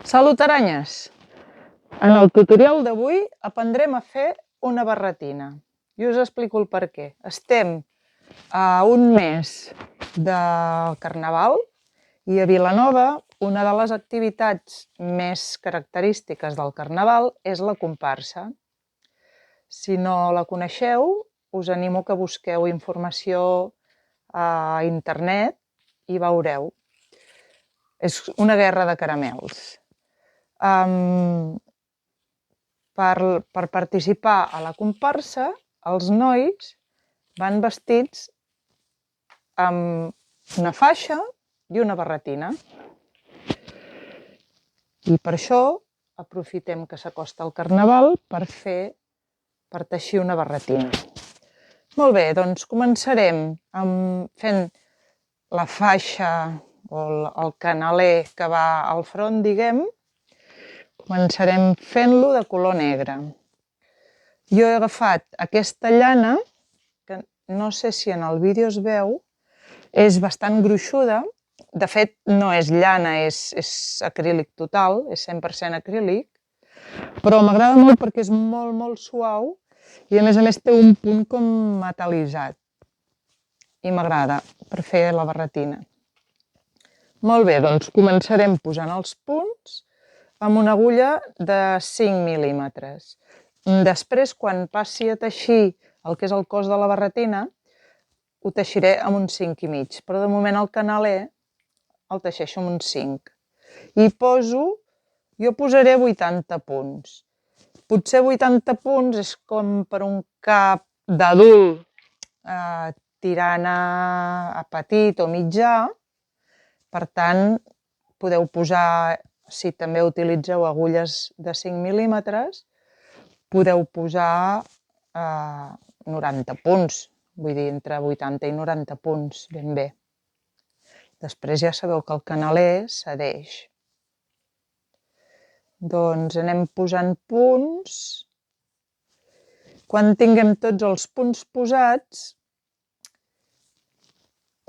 Salut, aranyes! En el tutorial d'avui aprendrem a fer una barretina. I us explico el per què. Estem a un mes del Carnaval i a Vilanova una de les activitats més característiques del Carnaval és la comparsa. Si no la coneixeu, us animo que busqueu informació a internet i veureu. És una guerra de caramels. Per participar a la comparsa, els nois van vestits amb una faixa i una barretina. I per això aprofitem que s'acosta el Carnaval per teixir una barretina. Molt bé, doncs començarem fent la faixa o el canaler que va al front, diguem. Començarem fent-lo de color negre. Jo he agafat aquesta llana, que no sé si en el vídeo es veu, és bastant gruixuda. De fet, no és llana, és acrílic total, és 100% acrílic, però m'agrada molt perquè és molt, molt suau i a més té un punt com metal·litzat. I m'agrada per fer la barretina. Molt bé, doncs començarem posant els punts amb una agulla de 5 mil·límetres. Després, quan passi a teixir el que és el cos de la barretina, ho teixiré amb un 5,5, però de moment el canaler el teixeixo amb un 5. I jo posaré 80 punts. Potser 80 punts és com per un cap d'adult tirant a petit o mitjà. Per tant, podeu posar, si també utilitzeu agulles de 5 mil·límetres, podeu posar 90 punts, vull dir, entre 80 i 90 punts, ben bé. Després ja sabeu que el canaler cedeix. Doncs anem posant punts. Quan tinguem tots els punts posats,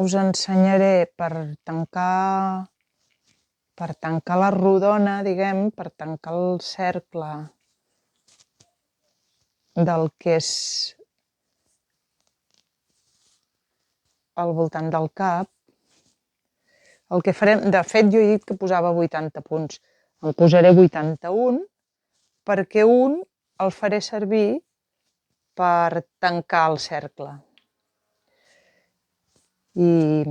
us ensenyaré per tancar la rodona, diguem, per tancar el cercle del que és al voltant del cap. El que farem, de fet jo he dit que posava 80 punts, en posaré 81 perquè un el faré servir per tancar el cercle. I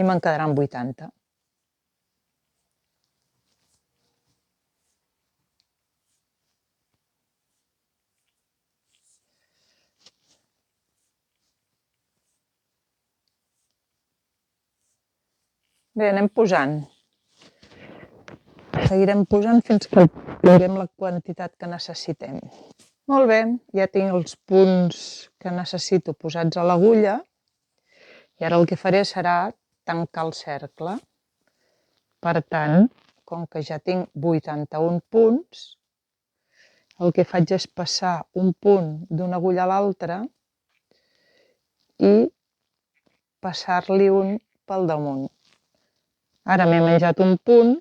me'n quedaran 80. Bé, anem posant. Seguirem posant fins que tinguem la quantitat que necessitem. Molt bé, ja tinc els punts que necessito posats a l'agulla i ara el que faré serà tancar el cercle. Per tant, com que ja tinc 81 punts, el que faig és passar un punt d'una agulla a l'altra i passar-li un pel damunt. Ara m'he menjat un punt.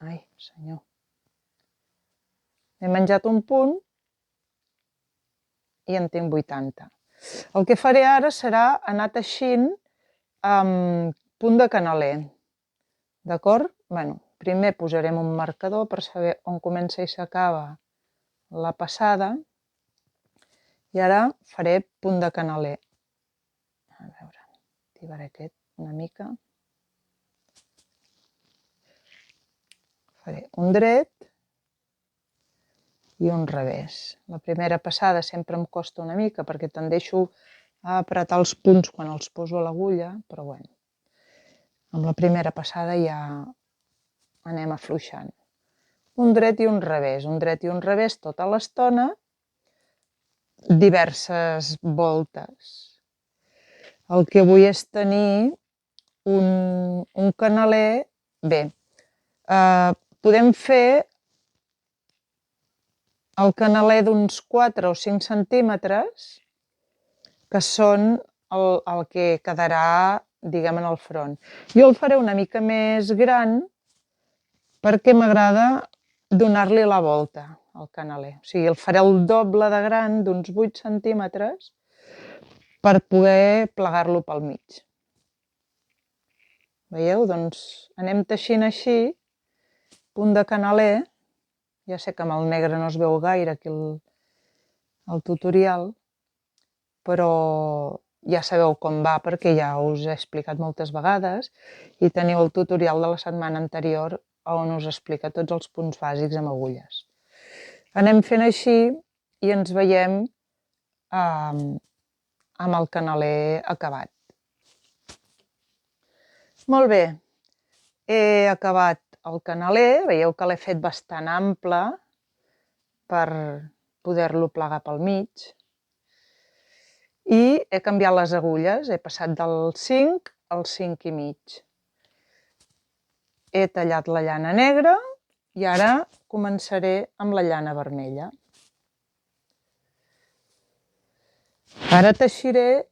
Ai, senyor. M'he menjat un punt i en tinc 80. El que faré ara serà anar teixint amb punt de canaler. D'acord? Bueno, primer posarem un marcador per saber on comença i s'acaba la passada. I ara faré punt de canaler. A veure, activaré aquest una mica. Faré un dret i un revés. La primera passada sempre em costa una mica perquè tendeixo a apretar els punts quan els poso a l'agulla, però bueno, amb la primera passada ja anem afluixant. Un dret i un revés tota l'estona, diverses voltes. El que vull és tenir un canaler bé. Podem fer el canaler d'uns 4 o 5 centímetres, que són el que quedarà diguem, en el front. Jo el faré una mica més gran perquè m'agrada donar-li la volta al canaler. O sigui, el faré el doble de gran, d'uns 8 centímetres, per poder plegar-lo pel mig. Veieu? Doncs anem teixint així, punt de canaler. Ja sé que amb el negre no es veu gaire aquí el tutorial, però ja sabeu com va perquè ja us he explicat moltes vegades i teniu el tutorial de la setmana anterior on us explica tots els punts bàsics amb agulles. Anem fent així i ens veiem amb el canaler acabat. Molt bé, he acabat el canaler, veieu que l'he fet bastant ample per poder-lo plegar pel mig. I he canviat les agulles, he passat del 5 al 5 i mig. He tallat la llana negra i ara començaré amb la llana vermella. Ara teixiré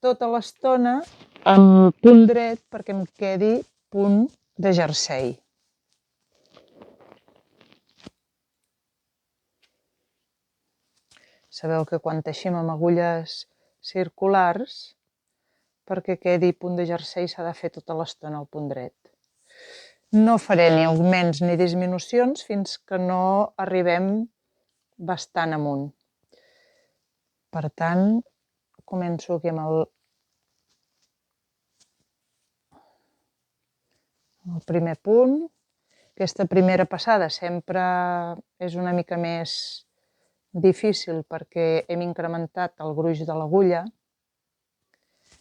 tota l'estona amb punt dret perquè em quedi punt de jersei. Sabeu que quan teixim amb agulles circulars, perquè quedi punt de jersei s'ha de fer tota l'estona al punt dret. No faré ni augments ni disminucions fins que no arribem bastant amunt. Per tant, començo aquí amb el primer punt. Aquesta primera passada sempre és una mica més difícil perquè hem incrementat el gruix de l'agulla.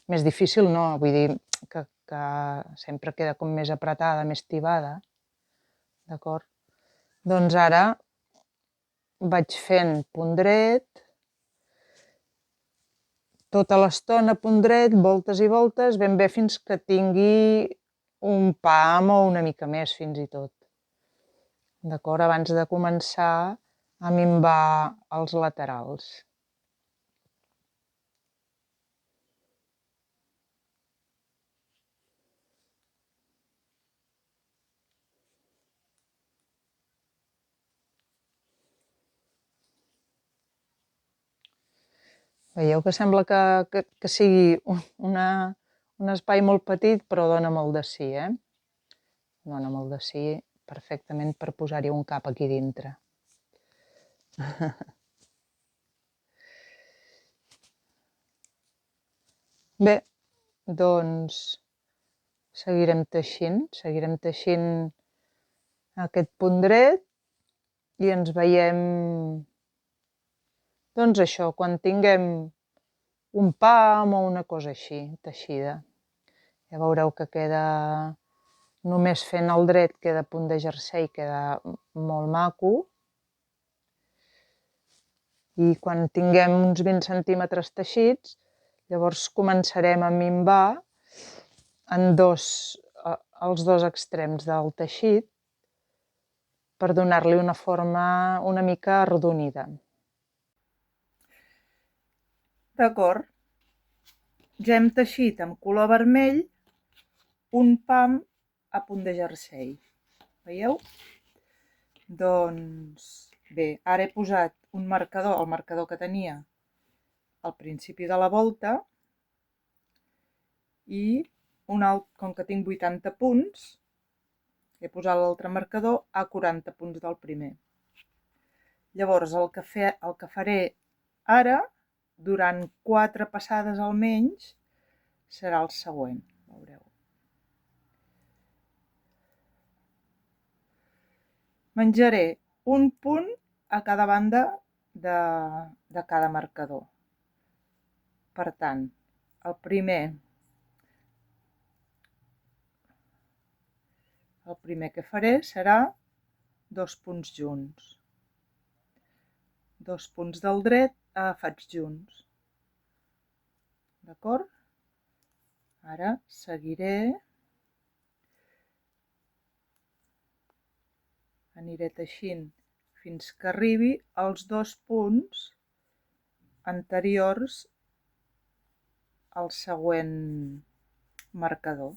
Més difícil no, vull dir que sempre queda com més apretada, més tibada. D'acord? Doncs ara vaig fent punt dret, tota l'estona punt dret, voltes i voltes, ben bé fins que tingui un pam o una mica més fins i tot. D'acord? Abans de començar a minvar els laterals. Veieu que sembla que sigui un espai molt petit, però dona molt de sí, eh? Dona molt de sí perfectament per posar-hi un cap aquí dintre. Bé, doncs seguirem teixint aquest punt dret i ens veiem, doncs això, quan tinguem un pam o una cosa així, teixida. Ja veureu que queda, només fent el dret queda punt de jersei, queda molt maco. I quan tinguem uns 20 centímetres teixits, llavors començarem a minvar els dos extrems del teixit per donar-li una forma una mica arrodonida. D'acord, ja hem teixit amb color vermell un pam a punt de jersei. Veieu? Doncs bé, ara he posat un marcador, el marcador que tenia al principi de la volta, i com que tinc 80 punts, he posat l'altre marcador a 40 punts del primer. Llavors el que faré ara, durant 4 passades almenys, serà el següent, veureu. Menjaré un punt a cada banda de cada marcador. Per tant, el primer que faré serà 2 punts junts. 2 punts del dret agafats junts. D'acord? Ara seguiré. Aniré teixint fins que arribi als 2 punts anteriors al següent marcador.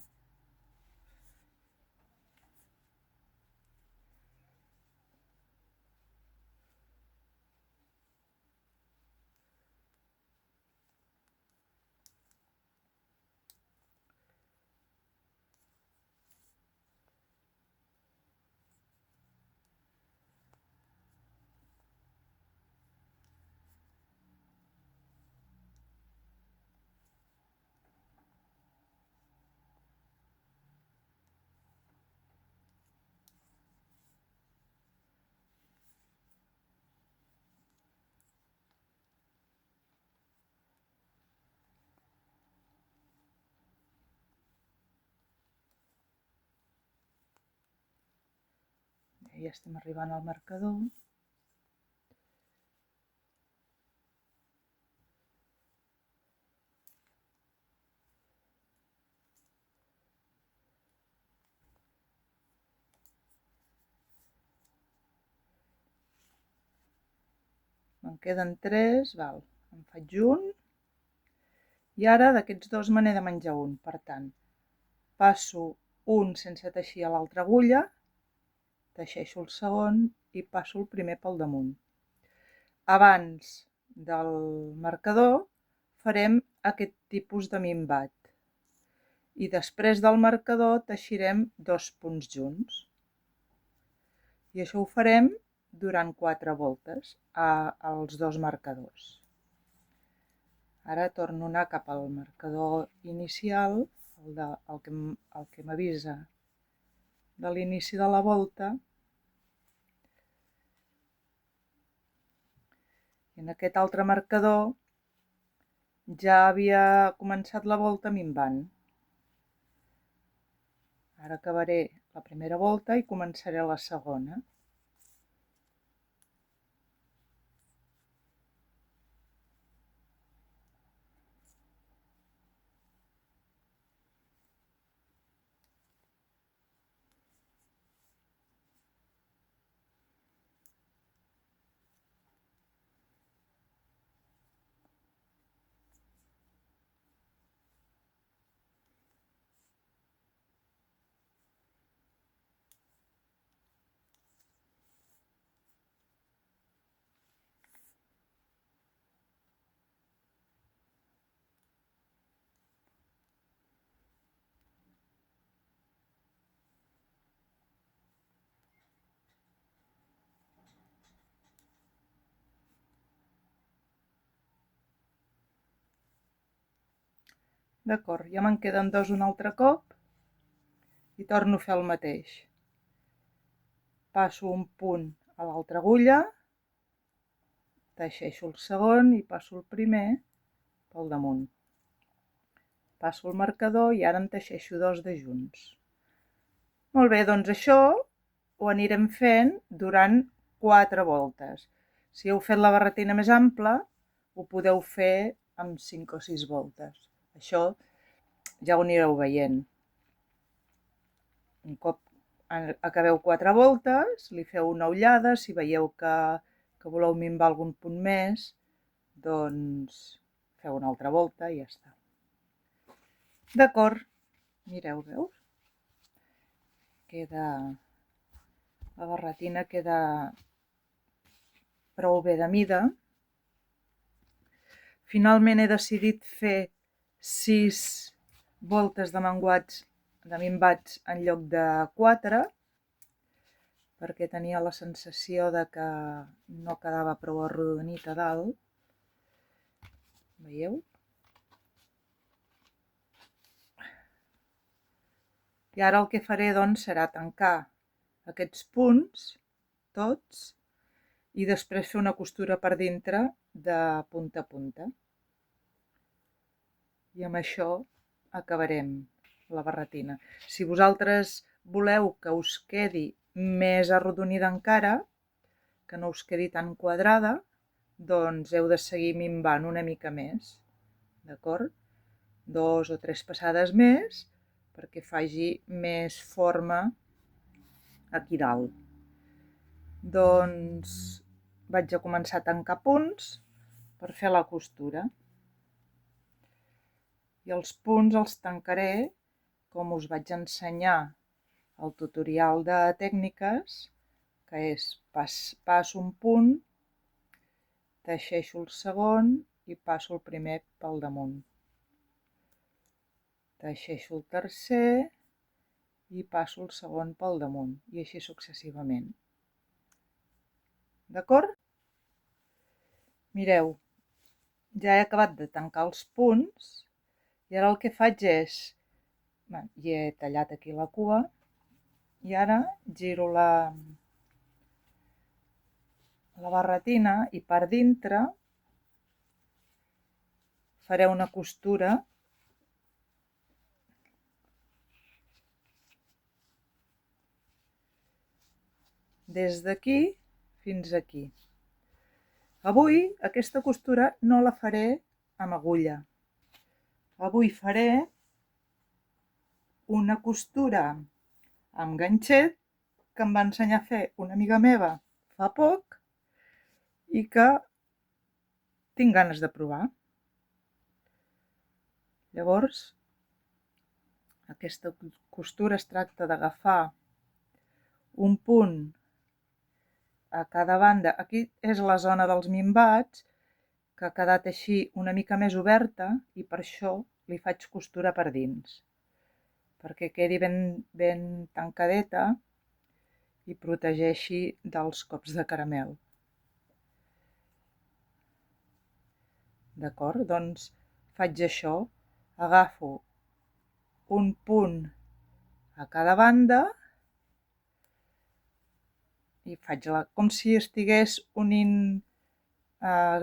Ja estem arribant al marcador. Me'n queden 3, val. En faig un. I ara d'aquests dos me n'he de menjar un. Per tant, passo un sense teixir a l'altra agulla, teixeixo el segon i passo el primer pel damunt. Abans del marcador farem aquest tipus de minvat. I després del marcador teixirem 2 punts junts. I això ho farem durant 4 voltes als 2 marcadors. Ara torno a anar cap al marcador inicial, el que m'avisa de l'inici de la volta. I en aquest altre marcador ja havia començat la volta minvant. Ara acabaré la primera volta i començaré la segona. D'acord, ja me'n queden 2 un altre cop i torno a fer el mateix. Passo un punt a l'altra agulla, teixeixo el segon i passo el primer pel damunt. Passo el marcador i ara en teixeixo 2 de junts. Molt bé, doncs això ho anirem fent durant 4 voltes. Si heu fet la barretina més ampla, ho podeu fer amb 5 o 6 voltes. Això ja ho anireu veient. Un cop acabeu 4 voltes, li feu una ullada, si veieu que voleu minvar algun punt més, doncs feu una altra volta i ja està. D'acord, mireu, veus? La barretina queda prou bé de mida. Finalment he decidit fer 6 voltes de minvats en lloc de 4, perquè tenia la sensació de que no quedava prou arrodonit a dalt. Veieu? I ara el que faré, doncs, serà tancar aquests punts, tots, i després fer una costura per dintre de punta a punta. I amb això acabarem la barretina. Si vosaltres voleu que us quedi més arrodonida encara, que no us quedi tan quadrada, doncs heu de seguir minvant una mica més, d'acord? 2 o 3 passades més perquè faci més forma aquí dalt. Doncs vaig a començar a tancar punts per fer la costura. I els punts els tancaré com us vaig ensenyar al tutorial de tècniques, que és passo un punt, teixeixo el segon i passo el primer pel damunt. Teixeixo el tercer i passo el segon pel damunt, i així successivament. D'acord? Mireu, ja he acabat de tancar els punts i ara el que faig és, ja he tallat aquí la cua, i ara giro la barretina i per dintre faré una costura des d'aquí fins aquí. Avui aquesta costura no la faré amb agulla. Avui faré una costura amb ganxet que em va ensenyar a fer una amiga meva fa poc i que tinc ganes de provar. Llavors, aquesta costura es tracta d'agafar un punt a cada banda. Aquí és la zona dels mimbats, que ha quedat així una mica més oberta, i per això li faig costura per dins, perquè quedi ben tancadeta i protegeixi dels cops de caramel. D'acord? Doncs faig això, agafo un punt a cada banda i faig com si estigués unint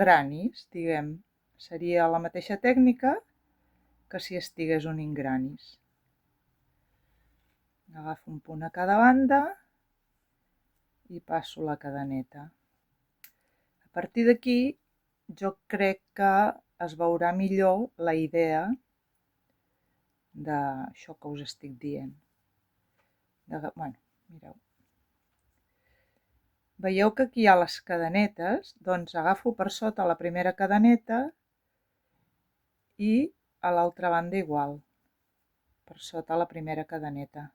granis, diguem. Seria la mateixa tècnica que si estigués unint granis. Agafo un punt a cada banda i passo la cadeneta. A partir d'aquí jo crec que es veurà millor la idea d'això que us estic dient. Mireu. Veieu que aquí hi ha les cadenetes, doncs agafo per sota la primera cadeneta i a l'altra banda igual, per sota la primera cadeneta.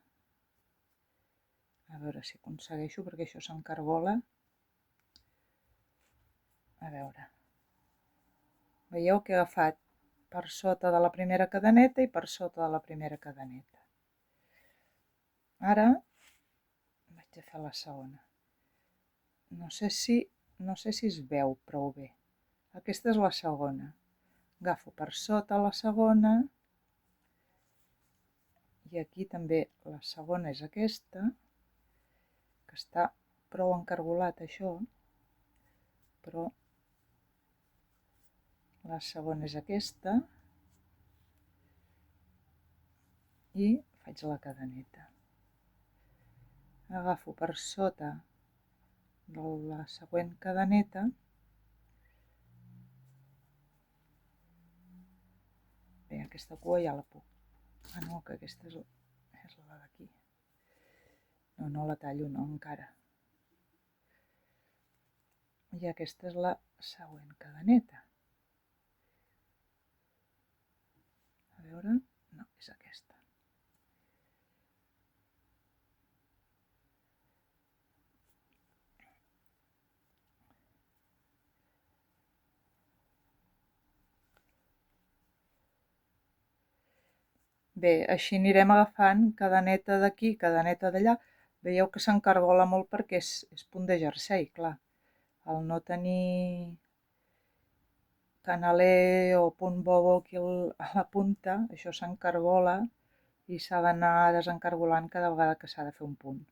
A veure si aconsegueixo, perquè això s'encargola. A veure. Veieu que he agafat per sota de la primera cadeneta i per sota de la primera cadeneta. Ara vaig a fer la segona. No sé si es veu prou bé. Aquesta és la segona. Agafo per sota la segona i aquí també la segona és aquesta, que està prou encargolat això, però la segona és aquesta i faig la cadeneta. Agafo per sota de la següent cadeneta bé, aquesta cua ja la puc. Ah, no, que aquesta és la d'aquí. No la tallo, no, encara. I aquesta és la següent cadeneta. A veure, no, és aquesta. Bé, així anirem agafant cadeneta d'aquí, cadeneta d'allà. Veieu que s'encargola molt perquè és punt de jersei, clar. Al no tenir canaler o punt bobo aquí a la punta, això s'encargola i s'ha d'anar desencargolant cada vegada que s'ha de fer un punt.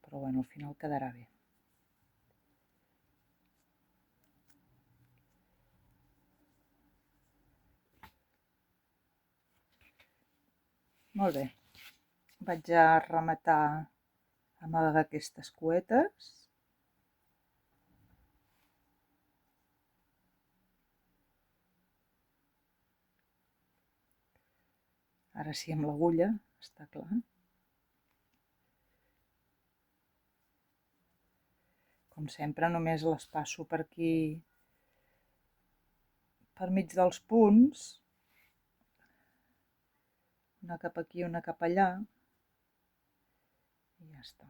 Però bueno, al final quedarà bé. Molt bé. Vaig a rematar amb aquestes cuetes. Ara sí amb l'agulla, està clar. Com sempre, només les passo per aquí, per mig dels punts, Una cap aquí, una cap allà. I ja està.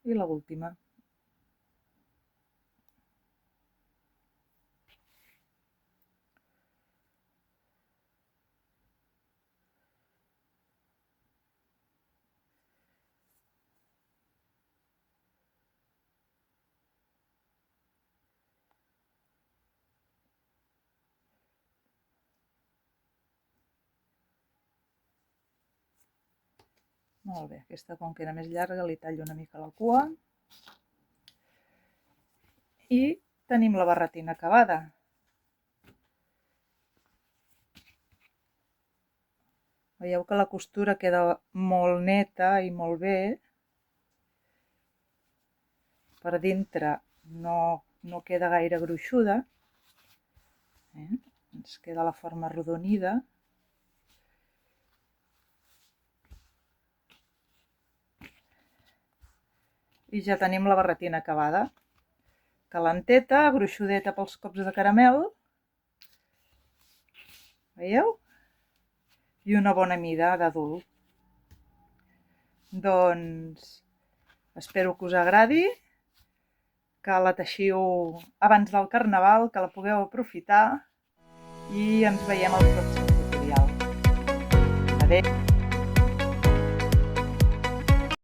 I l'última. Molt bé, aquesta com que era més llarga li tallo una mica la cua. I tenim la barretina acabada. Veieu que la costura queda molt neta i molt bé. Per dintre no queda gaire gruixuda. Ens queda la forma arrodonida. I ja tenim la barretina acabada. Calenteta, gruixudeta pels cops de caramel. Veieu? I una bona mida d'adult. Doncs espero que us agradi, que la teixiu abans del Carnaval, que la pugueu aprofitar i ens veiem al pròxim tutorial. Adéu!